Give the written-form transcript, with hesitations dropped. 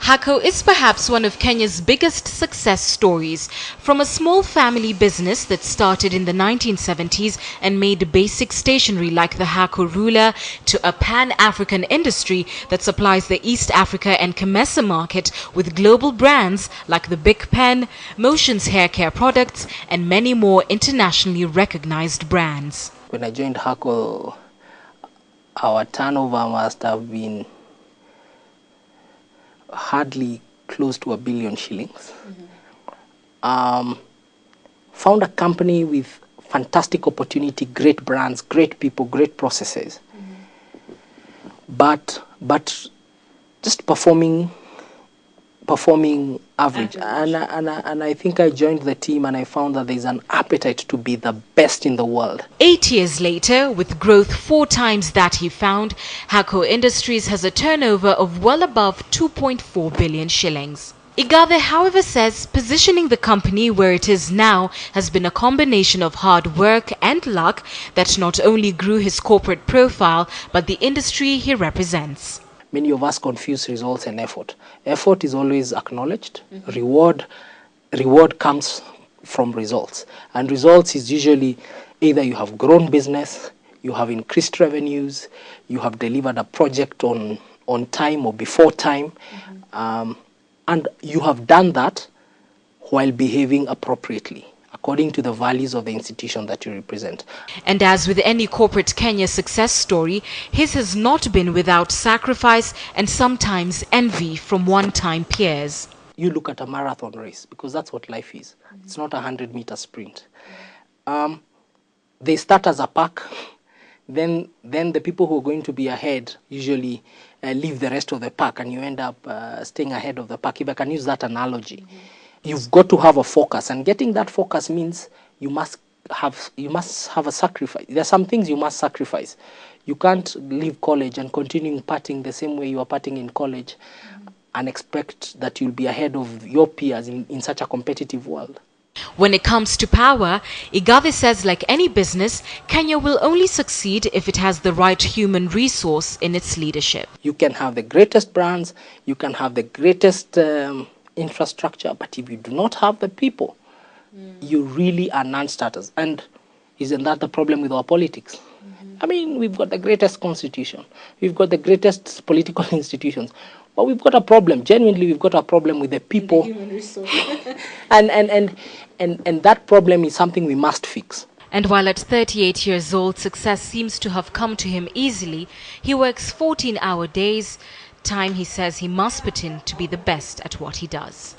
HACO is perhaps one of Kenya's biggest success stories. From a small family business that started in the 1970s and made basic stationery like the HACO ruler, to a pan-African industry that supplies the East Africa and Kemesa market with global brands like the Big Pen, Motion's hair care products, and many more internationally recognized brands. When I joined HACO, our turnover must have been hardly close to R1 billion. Found a company with fantastic opportunity, great brands, great people, great processes. But just performing average. And I think I joined the team and I found that there's an appetite to be the best in the world. 8 years later, with growth 4 times that he found, HACO Industries has a turnover of well above 2.4 billion shillings. Igathe, however, says positioning the company where it is now has been a combination of hard work and luck that not only grew his corporate profile, but the industry he represents. Many of us confuse results and effort. Effort is always acknowledged. Reward comes from results. And results is usually either you have grown business, you have increased revenues, you have delivered a project on time or before time, and you have done that while behaving appropriately, according to the values of the institution that you represent. And as with any corporate Kenya success story, his has not been without sacrifice and sometimes envy from one-time peers. You look at a marathon race, because that's what life is. It's not a 100-meter sprint. They start as a pack, then the people who are going to be ahead usually leave the rest of the pack, and you end up staying ahead of the pack, if I can use that analogy. You've got to have a focus, and getting that focus means you must have a sacrifice. There are some things you must sacrifice. You can't leave college and continue partying the same way you are partying in college and expect that you'll be ahead of your peers in such a competitive world. When it comes to power, Igathe says like any business, Kenya will only succeed if it has the right human resource in its leadership. You can have the greatest brands, you can have the greatest infrastructure, but if you do not have the people, you really are non-starters. And isn't that the problem with our politics? I mean, we've got the greatest constitution, we've got the greatest political institutions, but we've got a problem. Genuinely, we've got a problem with the people. The human resource. and that problem is something we must fix. And while at 38 years old, success seems to have come to him easily, he works 14-hour days, time he says he must put in to be the best at what he does.